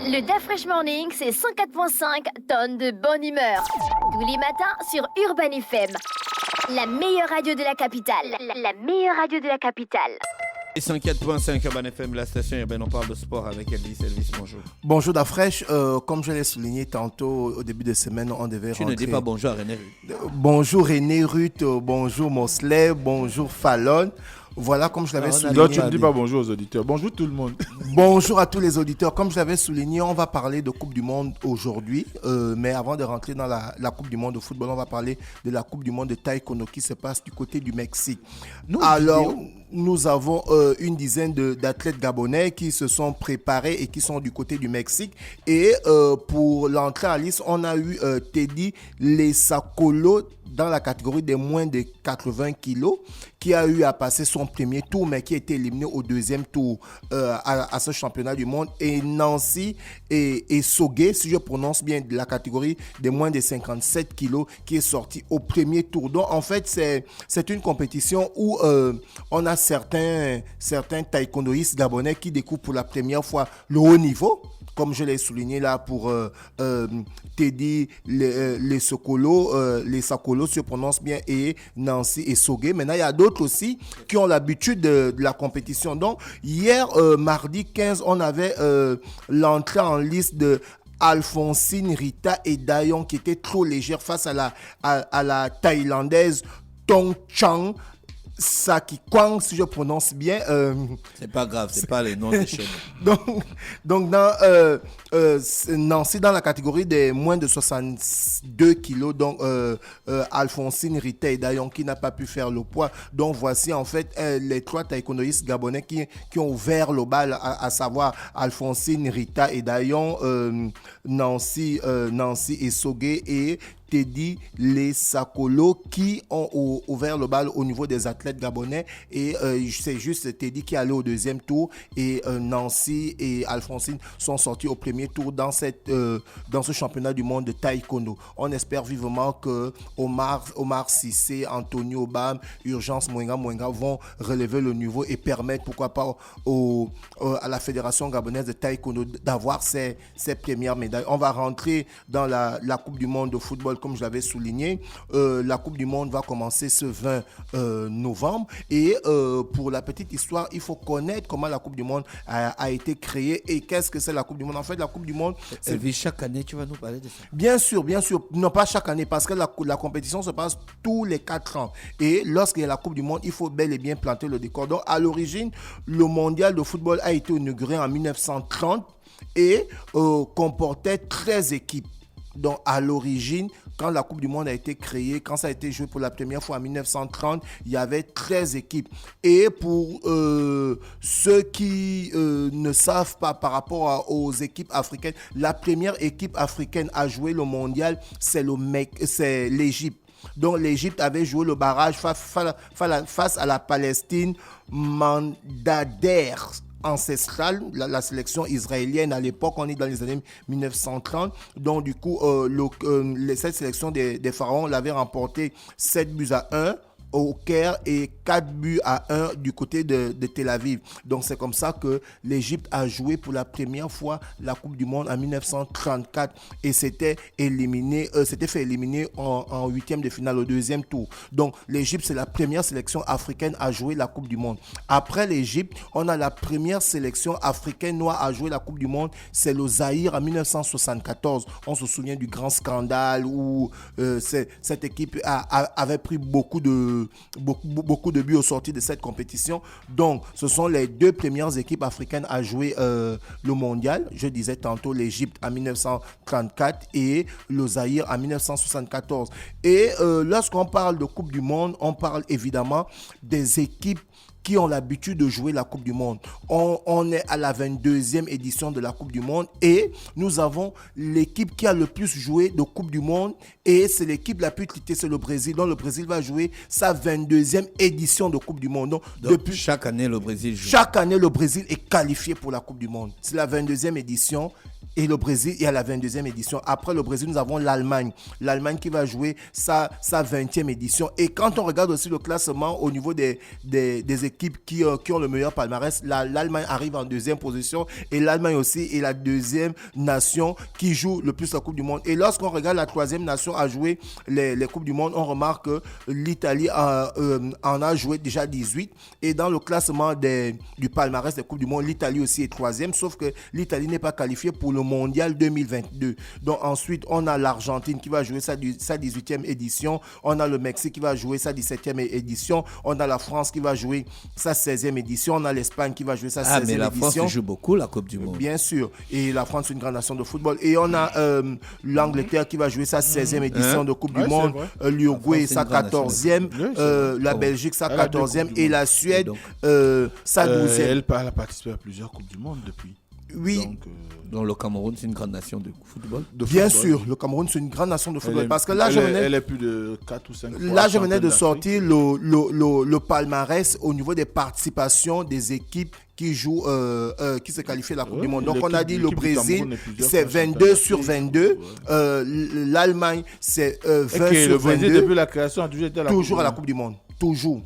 Le DaFresh Morning, c'est 104.5 tonnes de bonne humeur. Tous les matins sur Urban FM. La meilleure radio de la capitale. La meilleure radio de la capitale. Et 104.5 Urban FM, la station urbaine, on parle de sport avec Elvis. Elvis, bonjour. Bonjour DaFresh, comme je l'ai souligné tantôt au début de semaine, on devait rentrer. Tu ne dis pas bonjour à René Ruth. Bonjour René Ruth, bonjour Mosley, bonjour Fallon. Voilà, comme je l'avais souligné. Non, tu ne dis pas bonjour aux auditeurs. Bonjour tout le monde. Bonjour à tous les auditeurs. Comme je l'avais souligné, on va parler de Coupe du Monde aujourd'hui. Mais avant de rentrer dans la Coupe du Monde de football, on va parler de la Coupe du Monde de taekwondo qui se passe du côté du Mexique. Nous avons une dizaine d'athlètes gabonais qui se sont préparés et qui sont du côté du Mexique. Et pour l'entrée en lice, on a eu Teddy Lesakolo dans la catégorie des moins de 80 kilos, qui a eu à passer son premier tour, mais qui a été éliminé au deuxième tour à ce championnat du monde. Et Nancy et Sogué, si je prononce bien, de la catégorie des moins de 57 kilos, qui est sorti au premier tour. Donc, en fait, c'est une compétition où on a certains taekwondoïstes gabonais qui découvrent pour la première fois le haut niveau, comme je l'ai souligné là pour Teddy les Sokolo, les Sakolo se prononcent bien, et Nancy et Sogué. Maintenant, il y a d'autres aussi qui ont l'habitude de la compétition. Donc, hier, mardi 15, on avait l'entrée en liste de Alphonsine, Rita et Dayon qui étaient trop légères face à la Thaïlandaise Tong Chang Sakikwang, si je prononce bien. C'est pas grave, c'est pas les noms des chaînes. donc Nancy dans la catégorie des moins de 62 kilos, donc Alphonsine, Rita et Dayon qui n'a pas pu faire le poids. Donc voici en fait les trois taekwondoïstes gabonais qui ont ouvert le bal, à savoir Alphonsine, Rita et Dayon, Nancy et Sogué et Teddy Lesakolo qui ont ouvert le bal au niveau des athlètes gabonais, et c'est juste Teddy qui est allé au deuxième tour, et Nancy et Alphonsine sont sortis au premier tour dans ce championnat du monde de taekwondo. On espère vivement que Omar Cissé, Anthony Obam, Urgence Mwenga vont relever le niveau et permettre, pourquoi pas, à la Fédération gabonaise de taekwondo d'avoir ses premières médailles. On va rentrer dans la Coupe du monde de football, comme je l'avais souligné. La Coupe du monde va commencer ce 20 novembre. Et pour la petite histoire, il faut connaître comment la Coupe du monde a été créée et qu'est-ce que c'est la Coupe du monde. En fait, la Coupe du monde... Chaque année, tu vas nous parler de ça? Bien sûr. Non, pas chaque année, parce que la compétition se passe tous les 4 ans. Et lorsqu'il y a la Coupe du monde, il faut bel et bien planter le décor. Donc, à l'origine, le mondial de football a été inauguré en 1930 et comportait 13 équipes. Donc, à l'origine, quand la Coupe du Monde a été créée, quand ça a été joué pour la première fois en 1930, il y avait 13 équipes. Et pour ceux qui ne savent pas par rapport aux équipes africaines, la première équipe africaine à jouer le mondial, c'est l'Égypte. Donc, l'Égypte avait joué le barrage face à la Palestine mandataire ancestrale, la sélection israélienne à l'époque, on est dans les années 1930. Donc, du coup, cette sélection des pharaons l'avait remporté 7-1 au Caire et 4-1 du côté de Tel Aviv. Donc, c'est comme ça que l'Égypte a joué pour la première fois la Coupe du Monde en 1934 et s'était fait éliminer en huitième de finale au deuxième tour. Donc, l'Égypte, c'est la première sélection africaine à jouer la Coupe du Monde. Après l'Égypte, on a la première sélection africaine noire à jouer la Coupe du Monde, c'est le Zaïre en 1974. On se souvient du grand scandale où cette équipe avait pris beaucoup de buts au sorti de cette compétition. Donc, ce sont les deux premières équipes africaines à jouer le mondial. Je disais tantôt l'Égypte en 1934 et le Zaïre en 1974. Et lorsqu'on parle de Coupe du Monde, on parle évidemment des équipes qui ont l'habitude de jouer la Coupe du Monde. On est à la 22e édition de la Coupe du Monde et nous avons l'équipe qui a le plus joué de Coupe du Monde et c'est l'équipe la plus titrée, c'est le Brésil. Donc le Brésil va jouer sa 22e édition de Coupe du Monde. Donc depuis chaque année, le Brésil joue. Chaque année, le Brésil est qualifié pour la Coupe du Monde. C'est la 22e édition Et le Brésil est à la 22e édition. Après le Brésil, nous avons l'Allemagne. L'Allemagne qui va jouer sa 20e édition. Et quand on regarde aussi le classement au niveau des équipes qui ont le meilleur palmarès, l'Allemagne arrive en 2e position. Et l'Allemagne aussi est la 2e nation qui joue le plus la Coupe du Monde. Et lorsqu'on regarde la 3e nation à jouer les Coupes du Monde, on remarque que l'Italie en a joué déjà 18. Et dans le classement du palmarès des Coupes du Monde, l'Italie aussi est 3e. Sauf que l'Italie n'est pas qualifiée pour le mondial 2022. Donc ensuite, on a l'Argentine qui va jouer sa 18e édition. On a le Mexique qui va jouer sa 17e édition. On a la France qui va jouer sa 16e édition. On a l'Espagne qui va jouer sa 16e édition. Mais la France joue beaucoup la Coupe du Monde. Bien sûr. Et la France est une grande nation de football. Et on a l'Angleterre qui va jouer sa 16e édition de Coupe du Monde. L'Uruguay sa 14e. La Belgique sa 14e. Et la Suède sa 12e. Elle a participé à plusieurs Coupes du Monde depuis. Oui. Donc le Cameroun, c'est une grande nation de football. Bien sûr, le Cameroun, c'est une grande nation de football. Parce que là, elle est plus de 4 ou 5 fois. Là, je venais de sortir le palmarès au niveau des participations des équipes qui jouent, qui se qualifient à la Coupe du Monde. Donc, on a dit le Brésil, c'est 22 sur 22. L'Allemagne, c'est 20 sur 22. Le Brésil, depuis la création, a toujours été à la Coupe du Monde. Toujours.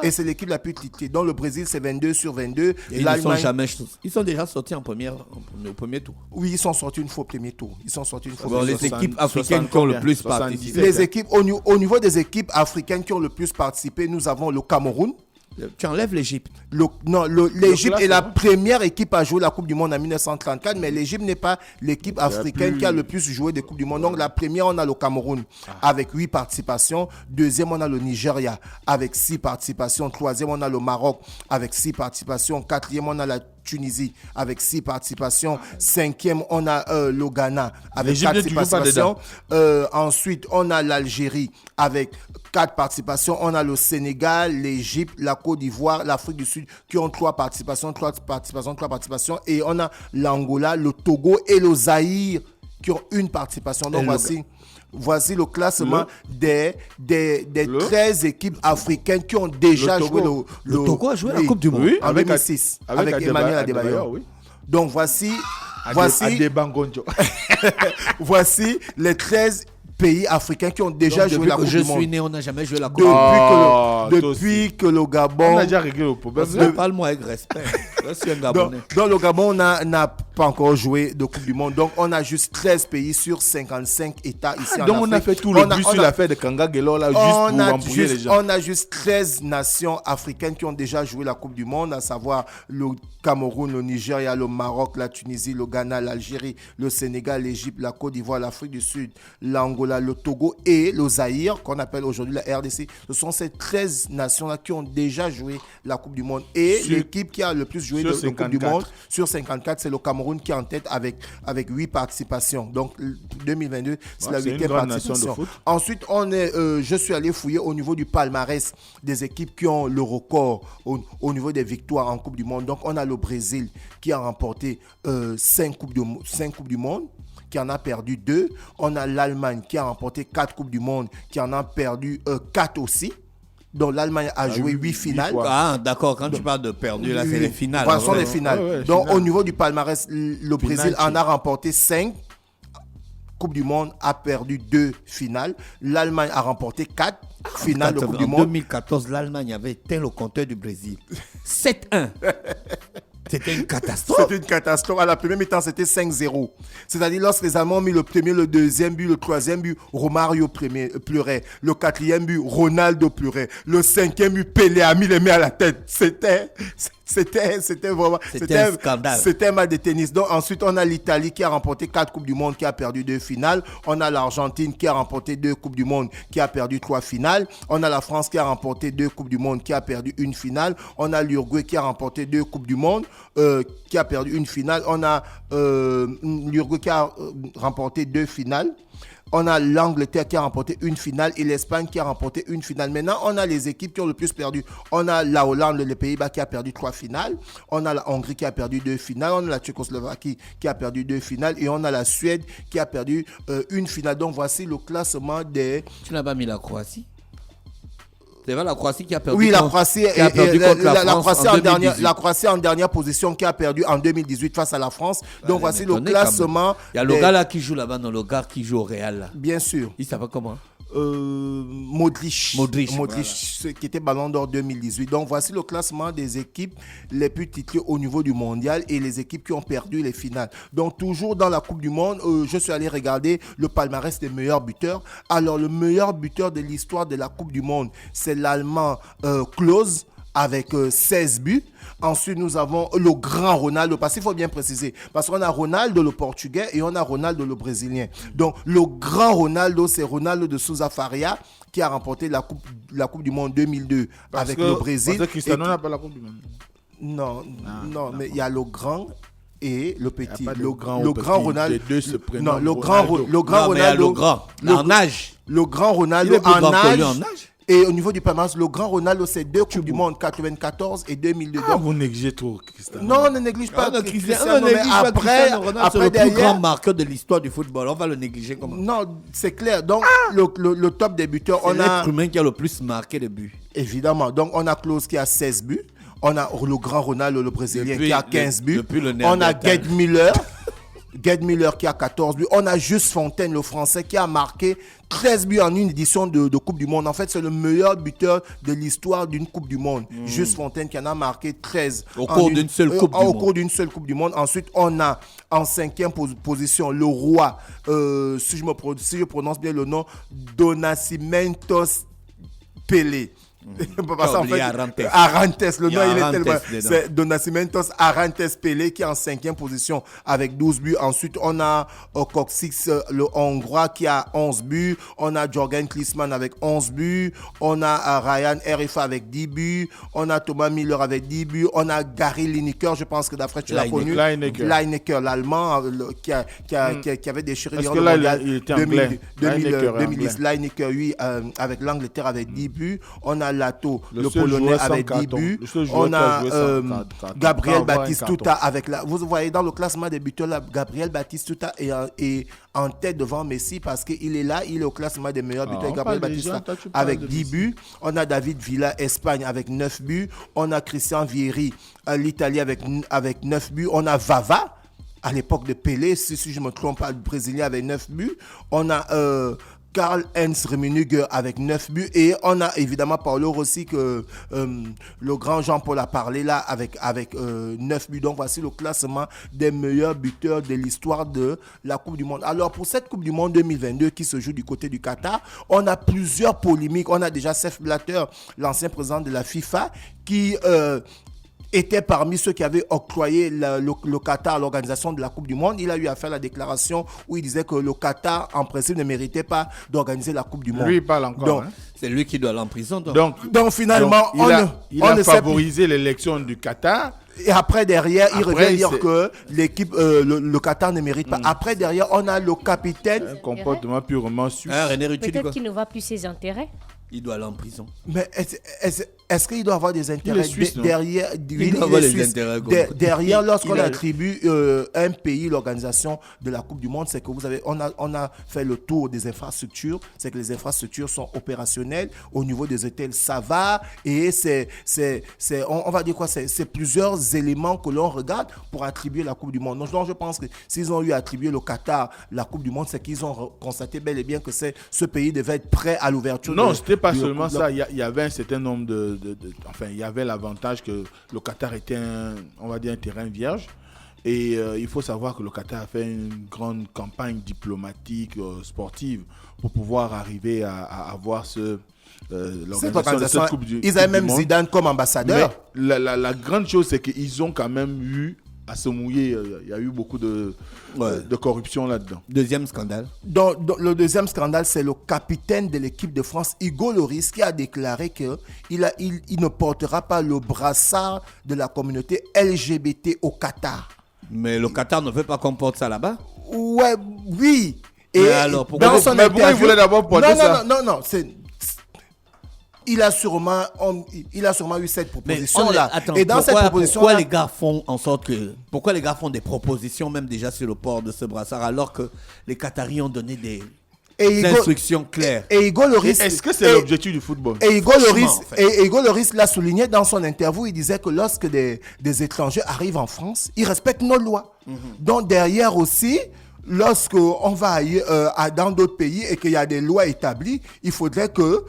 Et c'est l'équipe la plus titrée. Donc le Brésil, c'est 22 sur 22. Et ils sont déjà sortis au premier tour. Oui, ils sont sortis une fois au premier tour. Les équipes africaines qui ont le plus participé. Les équipes, au niveau des équipes africaines qui ont le plus participé, nous avons le Cameroun. Tu enlèves l'Égypte. L'Égypte est la première équipe à jouer la Coupe du Monde en 1934, mais l'Égypte n'est pas l'équipe africaine qui a le plus joué des Coupes du Monde. Donc la première, on a le Cameroun avec 8 participations. Deuxième, on a le Nigeria avec 6 participations. Troisième, on a le Maroc avec 6 participations. Quatrième, on a la Tunisie avec 6 participations. Cinquième, on a le Ghana avec 4 participations. Ensuite, on a l'Algérie avec 4 participations. On a le Sénégal, l'Égypte, la Côte d'Ivoire, l'Afrique du Sud qui ont 3 participations. Et on a l'Angola, le Togo et le Zaïre qui ont 1 participation. Donc voici le classement des 13 équipes africaines qui ont déjà joué le Togo a joué la Coupe du Monde. En 2006 avec Emmanuel Adebayor. Oui. Donc voici voici les 13 pays africains qui ont déjà joué la Coupe du Monde. Je suis né, on n'a jamais joué la Coupe du Monde. Depuis que le Gabon... On a déjà réglé le problème. Parle-moi avec respect. Je suis un Gabonais. Dans le Gabon, on n'a pas encore joué de Coupe du Monde. Donc, on a juste 13 pays sur 55 États ici en Afrique. Donc, on a fait tout le but sur l'affaire de Kanga Gelo, là, juste pour embrouiller les gens. On a juste 13 nations africaines qui ont déjà joué la Coupe du Monde, à savoir le Cameroun, le Nigeria, le Maroc, la Tunisie, le Ghana, l'Algérie, le Sénégal, l'Égypte, la Côte d'Ivoire, l'Afrique du Sud, l'Angola, le Togo et le Zaïre, qu'on appelle aujourd'hui la RDC. Ce sont ces 13 nations-là qui ont déjà joué la Coupe du Monde. Et l'équipe qui a le plus joué de Coupe du Monde, sur 54, c'est le Cameroun qui est en tête avec 8 participations. Donc, 2022, c'est la 8e participation. Ensuite, je suis allé fouiller au niveau du palmarès des équipes qui ont le record au niveau des victoires en Coupe du Monde. Donc, on a le Brésil qui a remporté 5 Coupes du Monde, qui en a perdu 2. On a l'Allemagne qui a remporté 4 Coupes du Monde, qui en a perdu 4 aussi. Donc l'Allemagne a joué 8 finales. D'accord, quand tu parles de perdu, là c'est les finales. Ce sont les finales. Donc au niveau du palmarès, le Brésil en a remporté 5. Coupe du Monde a perdu 2 finales. L'Allemagne a remporté 4 finales de Coupe du Monde. En 2014, l'Allemagne avait éteint le compteur du Brésil. 7-1. C'était une catastrophe. C'était une catastrophe. À la première mi-temps, c'était 5-0. C'est-à-dire, lorsque les Allemands ont mis le premier, le deuxième but, le troisième but, Romario pleurait. Le quatrième but, Ronaldo pleurait. Le cinquième but, Pelé a mis les mains à la tête. C'était vraiment... C'était un scandale. C'était un match de tennis. Donc, ensuite, on a l'Italie qui a remporté 4 Coupes du Monde, qui a perdu 2 finales. On a l'Argentine qui a remporté 2 Coupes du Monde, qui a perdu 3 finales. On a la France qui a remporté 2 Coupes du Monde, qui a perdu 1 finale. On a l'Uruguay qui a remporté 2 Coupes du Monde, qui a perdu 1 finale. On a l'Uruguay qui a remporté 2 finales. On a l'Angleterre qui a remporté 1 finale et l'Espagne qui a remporté 1 finale. Maintenant, on a les équipes qui ont le plus perdu. On a la Hollande, les Pays-Bas qui a perdu 3 finales. On a la Hongrie qui a perdu 2 finales. On a la Tchécoslovaquie qui a perdu 2 finales. Et on a la Suède qui a perdu 1 finale. Donc, voici le classement des... Tu n'as pas mis la Croatie? C'est vrai, la Croatie qui a perdu. Oui, la contre- Croatie, qui a perdu contre la France Croatie en en dernière, 2018. la Croatie en dernière position qui a perdu en 2018 face à la France. Donc voici le Étonné, quand même. classement. Il y a le gars là qui joue là-bas, non, le gars qui joue au Real. Là. Bien sûr. Il s'appelle comment? Modric, Modric, qui était Ballon d'Or 2018. Donc voici le classement des équipes les plus titrées au niveau du mondial et les équipes qui ont perdu les finales. Donc toujours dans la Coupe du Monde, je suis allé regarder le palmarès des meilleurs buteurs. Alors le meilleur buteur de l'histoire de la Coupe du Monde, c'est l'Allemand Klose avec 16 buts. Ensuite, nous avons le grand Ronaldo, parce qu'il faut bien préciser, parce qu'on a Ronaldo le Portugais et on a Ronaldo le Brésilien. Donc, le grand Ronaldo, c'est Ronaldo de Sousa Faria qui a remporté la coupe du Monde 2002 avec le Brésil. Parce que Cristiano n'a pas la Coupe du Monde. Non, mais il y a le grand et le petit. Il y a pas de Le grand grand ou petit, Ronaldo. les deux se prénomment Non, le grand Non, mais il y a Ronaldo. le grand. En âge. Le grand Il Ronaldo est plus grand en que lui âge. en âge. Et au niveau du palmarès, le grand Ronaldo, c'est 2 Coupes du Monde, 94 et 2002. Ah, Donc, vous négligez trop Cristiano. non, on ne néglige pas Ah, Cristiano, mais mais après, c'est le plus grand marqueur de l'histoire du football. On va le négliger comment? non, c'est clair. Donc, le top des buteurs, C'est on a, l'être humain qui a le plus marqué de buts. évidemment, donc on a Klose qui a 16 buts. On a le grand Ronaldo, le Brésilien, Depuis qui a 15 buts. depuis le On a Néandertal. Gerd Müller. Gerd Müller qui a 14 buts. On a Juste Fontaine, le Français, qui a marqué 13 buts en une édition de Coupe du Monde. En fait, c'est le meilleur buteur de l'histoire d'une Coupe du Monde. Juste Fontaine qui en a marqué 13. Au cours d'une seule Coupe du Au Monde. cours d'une seule Coupe du Monde. Ensuite, on a en 5e position le roi, si je prononce bien le nom, Donascimentos Pelé. Parce qu'en fait, Arantes. Arantes, le Il y nom a il est Arantes tellement. dedans. C'est Donascimentos Arantes Pelé qui est en 5e position avec 12 buts. Ensuite, on a Koksix, le Hongrois, qui a 11 buts. On a Jürgen Klinsmann avec 11 buts. On a Ryan RFA avec 10 buts. On a Thomas Müller avec 10 buts. On a Gary Lineker, je pense que d'après tu l'as connu. Lineker, l'Allemand, qui avait déchiré Est-ce le que là, mondial il était anglais? 2010. Lineker, oui, avec l'Angleterre avec 10 buts. On a Lato, le seul Polonais, joueur sans avec 10 carton. buts. Le seul joueur On qui a a joué sans carton. Gabriel Sans avoir un Batistuta avec la. Vous voyez dans le classement des buteurs, là, Gabriel Batistuta est en tête devant Messi parce qu'il est là, il est au classement des meilleurs buteurs. on Gabriel parle des Batistuta gens, toi, tu parles avec de 10 Messi. buts. On a David Villa, Espagne, avec 9 buts. On a Christian Vieri, l'Italie, avec 9 buts. On a Vava, à l'époque de Pelé, si je ne me trompe pas, le Brésilien avec 9 buts. On a Karl-Heinz Rummenigge avec 9 buts. Et on a évidemment Paolo Rossi, que le grand Jean-Paul a parlé là, avec 9 buts. Donc voici le classement des meilleurs buteurs de l'histoire de la Coupe du Monde. Alors pour cette Coupe du Monde 2022 qui se joue du côté du Qatar, on a plusieurs polémiques. On a déjà Sepp Blatter, l'ancien président de la FIFA, qui était parmi ceux qui avaient octroyé le Qatar à l'organisation de la Coupe du Monde. Il a eu à faire la déclaration où il disait que le Qatar, en principe, ne méritait pas d'organiser la Coupe du Monde. Lui, il parle encore. Donc, hein. C'est lui qui doit aller en prison. donc finalement, il a favorisé l'élection du Qatar. Et après, derrière, il revient dire c'est- que l'équipe, le Qatar ne mérite pas. Après, derrière, on a le capitaine. Un comportement purement suisse. Hein, René Rutu dit Peut-être quoi? qu'il ne voit plus ses intérêts. Il doit aller en prison. Mais est-ce qu'il doit avoir des intérêts Suisse, non? derrière? Il doit avoir les intérêts, quoi. Derrière, lorsqu'on Il a- attribue un pays l'organisation de la Coupe du Monde, c'est que on a fait le tour des infrastructures. C'est que les infrastructures sont opérationnelles. Au niveau des hôtels, ça va. Et on va dire quoi? C'est plusieurs éléments que l'on regarde pour attribuer la Coupe du Monde. Donc, je pense que s'ils ont eu à attribuer le Qatar la Coupe du Monde, c'est qu'ils ont constaté bel et bien que ce pays devait être prêt à l'ouverture. Non, c'était pas seulement ça. Il y avait un certain nombre enfin, il y avait l'avantage que le Qatar était un terrain vierge. Et il faut savoir que le Qatar a fait une grande campagne diplomatique, sportive, pour pouvoir arriver à avoir l'organisation de cette Coupe du Ils avaient même Monde. Zidane comme ambassadeur. Mais la grande chose, c'est qu'ils ont quand même eu à se mouiller. Il y a eu beaucoup de corruption là-dedans. Deuxième scandale. Donc, le deuxième scandale, c'est le capitaine de l'équipe de France, Hugo Lloris, qui a déclaré qu'il ne portera pas le brassard de la communauté LGBT au Qatar. Mais le Qatar ne veut pas qu'on porte ça là-bas. Ouais, oui. Et Mais alors, pourquoi dans son pourquoi il voulait d'abord porter ça? Non. Il a sûrement eu cette proposition-là. Et dans cette proposition-là, pourquoi les gars font en sorte que... Pourquoi les gars font des propositions, même déjà sur le port de ce brassard, alors que les Qataris ont donné instructions claires. Et Hugo Lloris... Est-ce que c'est l'objectif du football? Et Hugo Lloris, en fait. Hugo Lloris l'a souligné dans son interview. Il disait que lorsque des étrangers arrivent en France, ils respectent nos lois. Donc derrière aussi, lorsque on va dans d'autres pays et qu'il y a des lois établies, il faudrait que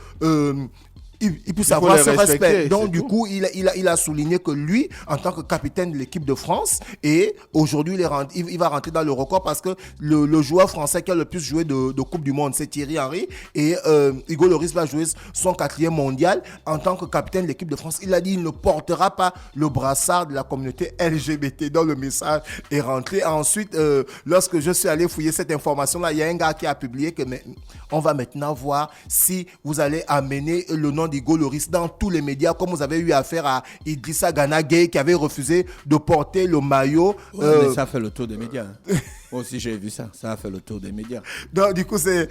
il puisse avoir ce respect. Donc du coup, il a souligné que lui, en tant que capitaine de l'équipe de France, et aujourd'hui il va rentrer dans le record parce que le joueur français qui a le plus joué de Coupe du Monde, c'est Thierry Henry, et Hugo Lloris va jouer son 4e mondial en tant que capitaine de l'équipe de France. Il a dit qu'il ne portera pas le brassard de la communauté LGBT, dont le message est rentré. Ensuite, lorsque je suis allé fouiller cette information-là, il y a un gars qui a publié que on va maintenant voir si vous allez amener le nom d'Hugo Lloris dans tous les médias, comme vous avez eu affaire à Idrissa Gana Gueye qui avait refusé de porter le maillot. Mais ça fait le tour des médias. Moi aussi, j'ai vu ça. Ça a fait le tour des médias. Donc, du coup, c'est...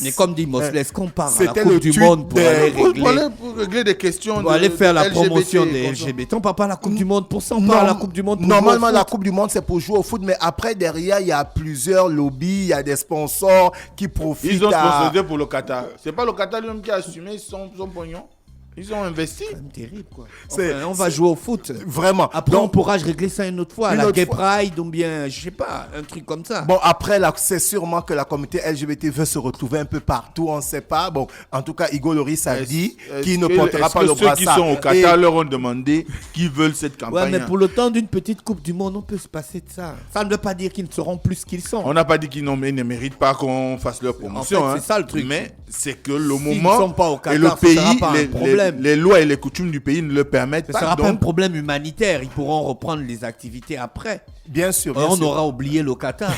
Mais comme dit Mosley, est-ce qu'on part à la c'était Coupe le du tweet Monde pour régler des questions pour aller faire la LGBT, promotion des LGBT? On part pas à la Coupe du Monde pour ça. On part à la Coupe du Monde pour Normalement, jouer au la foot. Coupe du Monde, c'est pour jouer au foot. Mais après, derrière, il y a plusieurs lobbies. Il y a des sponsors qui profitent. Ils ont sponsorisé pour le Qatar. C'est pas le Qatar lui-même qui a assumé son pognon. Ils ont investi. C'est terrible, quoi. On va jouer au foot. Vraiment. Après, Donc, on pourra régler ça une autre fois. Une La autre Gay fois. Pride ou bien, je sais pas, un truc comme ça. Bon, après, là, c'est sûrement que la communauté LGBT veut se retrouver un peu partout. On ne sait pas. Bon, en tout cas, Hugo Lloris a dit qu'il ne portera pas le brassard. Ceux qui sont au Qatar leur ont demandé qu'ils veulent cette campagne. Ouais, mais pour le temps d'une petite Coupe du Monde, on peut se passer de ça. Ça ne veut pas dire qu'ils ne seront plus qu'ils sont. On n'a pas dit qu'ils ne méritent pas qu'on fasse leur promotion. En fait, c'est ça le truc. Mais c'est que le S'ils moment ne sont pas au Qatar, et le ce pays, sera pas un problème. les lois et les coutumes du pays ne le permettent Ce ne pas. sera pas un Donc, problème humanitaire. Ils pourront reprendre les activités après. Bien sûr. On aura oublié le Qatar.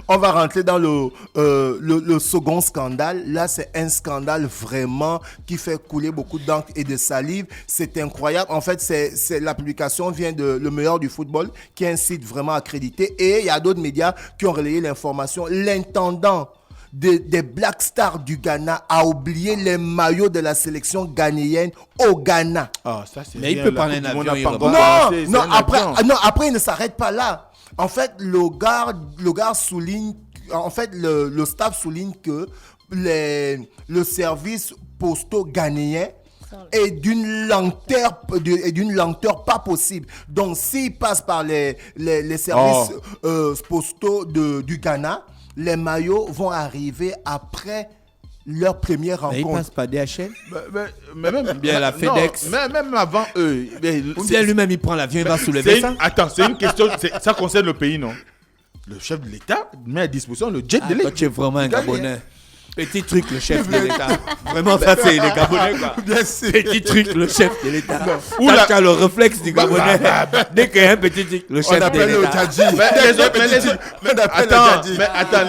On va rentrer dans le second scandale. Là, c'est un scandale vraiment qui fait couler beaucoup d'encre et de salive. C'est incroyable. En fait, la publication vient de Le Meilleur du Football, qui est un site vraiment accrédité. Et il y a d'autres médias qui ont relayé l'information. L'intendant des Black Stars du Ghana a oublié les maillots de la sélection ghanéenne au Ghana. Ah, ça, c'est Mais il bien. peut La prendre Coupe un du Monde avion, n'a il pas repart. encore commencé. Non, après, il ne s'arrête pas là. En fait, le gars souligne, le staff souligne que le service postaux ghanéen est d'une lenteur pas possible. Donc, s'il passe par les services postaux du Ghana, les maillots vont arriver après leur première Mais ils rencontre. passent pas DHL. Mais même Bien la FedEx. Non, même avant eux. Ou bien lui-même, il prend l'avion, il va soulever ça. Attends, c'est une question. Ça concerne le pays, non? Le chef de l'État met à disposition le jet de Toi, l'État. tu es vraiment un Gabonais. Petit truc, le chef de l'État. Vraiment, ça, c'est les Gabonais, quoi. Bien sûr. Petit truc, le chef de l'État. Oula. Tu as le réflexe du Gabonais. Dès qu'il y a un petit truc, le On chef de appelle le l'État. Djadji. Attends,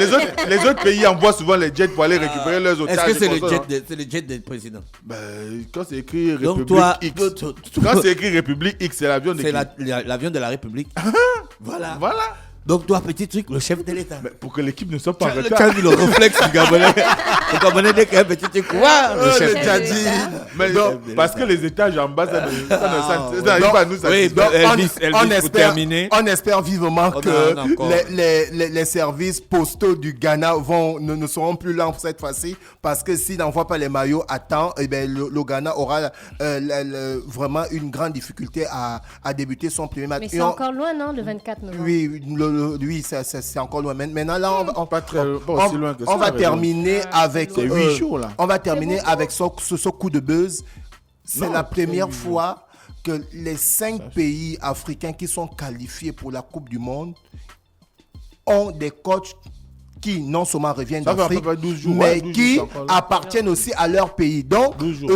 les autres pays envoient souvent les jets pour aller récupérer leurs otages. Est-ce que c'est et le pour ça, jet, le jet des présidents? Quand c'est écrit Donc République toi, X. Quand c'est écrit République X, c'est l'avion de c'est qui? l'avion de la République. Voilà. Voilà. Donc toi, petit truc, le chef de l'État. Mais pour que l'équipe ne soit pas en Tu retard. as vu le réflexe du Gabonais. Le Gabonais, dès qu'il y a un petit truc, quoi, le chef le Djadji. Mais Donc, parce que les étages en bas, ça n'arrive pas à nous Oui, satisfaire. Elvis, pour terminer. On espère vivement On que a encore. les services postaux du Ghana ne seront plus lents cette fois-ci, parce que s'ils n'envoient pas les maillots à temps, eh ben, le Ghana aura vraiment une grande difficulté à débuter son premier match. Mais c'est encore loin, non, le 24 novembre? Oui, c'est encore loin. Maintenant, là, pas aussi loin que ça, on va Raymond. terminer avec... C'est 8 jours, là. On va terminer avec ce coup de buzz. C'est Non, la première c'est 8 fois que les 5 pays africains qui sont qualifiés pour la Coupe du Monde ont des coachs qui non seulement reviennent Ça fait à peu d'Afrique, près 12 jours, mais ouais, 12 qui jours, c'est encore là. appartiennent aussi à leur pays. Donc, 12 jours.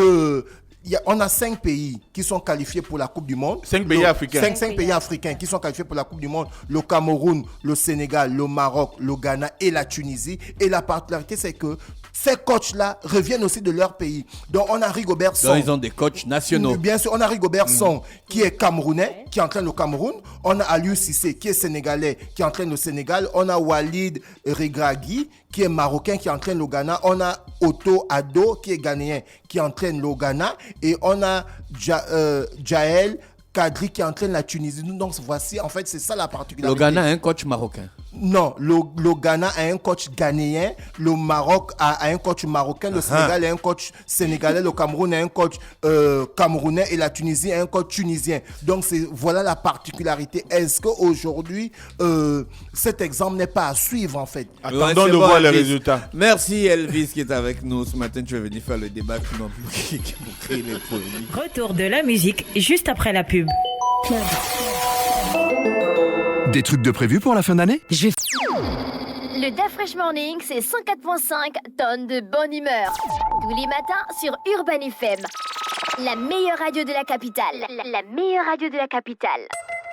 on a 5 pays qui sont qualifiés pour la Coupe du Monde. 5 pays africains. 5 pays africains qui sont qualifiés pour la Coupe du Monde. Le Cameroun, le Sénégal, le Maroc, le Ghana et la Tunisie. Et la particularité, c'est que ces coachs-là reviennent aussi de leur pays. Donc, on a Rigobert Song. Donc, ils ont des coachs nationaux. Bien sûr, on a Rigobert Song qui est camerounais, qui entraîne le Cameroun. On a Aliou Cissé qui est sénégalais, qui entraîne le Sénégal. On a Walid Regragui qui est marocain, qui entraîne le Ghana. On a Otto Addo qui est ghanéen, qui entraîne le Ghana. Et on a Jaël Kadri qui entraîne la Tunisie. Donc voici, en fait, c'est ça la particularité. Le Ghana a un coach marocain. Non, le Ghana a un coach ghanéen, le Maroc a un coach marocain, le Sénégal a un coach sénégalais, le Cameroun a un coach camerounais et la Tunisie a un coach tunisien. Donc voilà la particularité. Est-ce qu'aujourd'hui, cet exemple n'est pas à suivre en fait? Attendons de voir les résultats. Merci Elvis qui est avec nous ce matin. Tu es venu faire le débat qui n'ont plus pour créer les polémiques. Retour de la musique juste après la pub. Des trucs de prévu pour la fin d'année? Le Da Fresh Morning, c'est 104.5 tonnes de bonne humeur. Tous les matins sur Urban FM. La meilleure radio de la capitale. La meilleure radio de la capitale.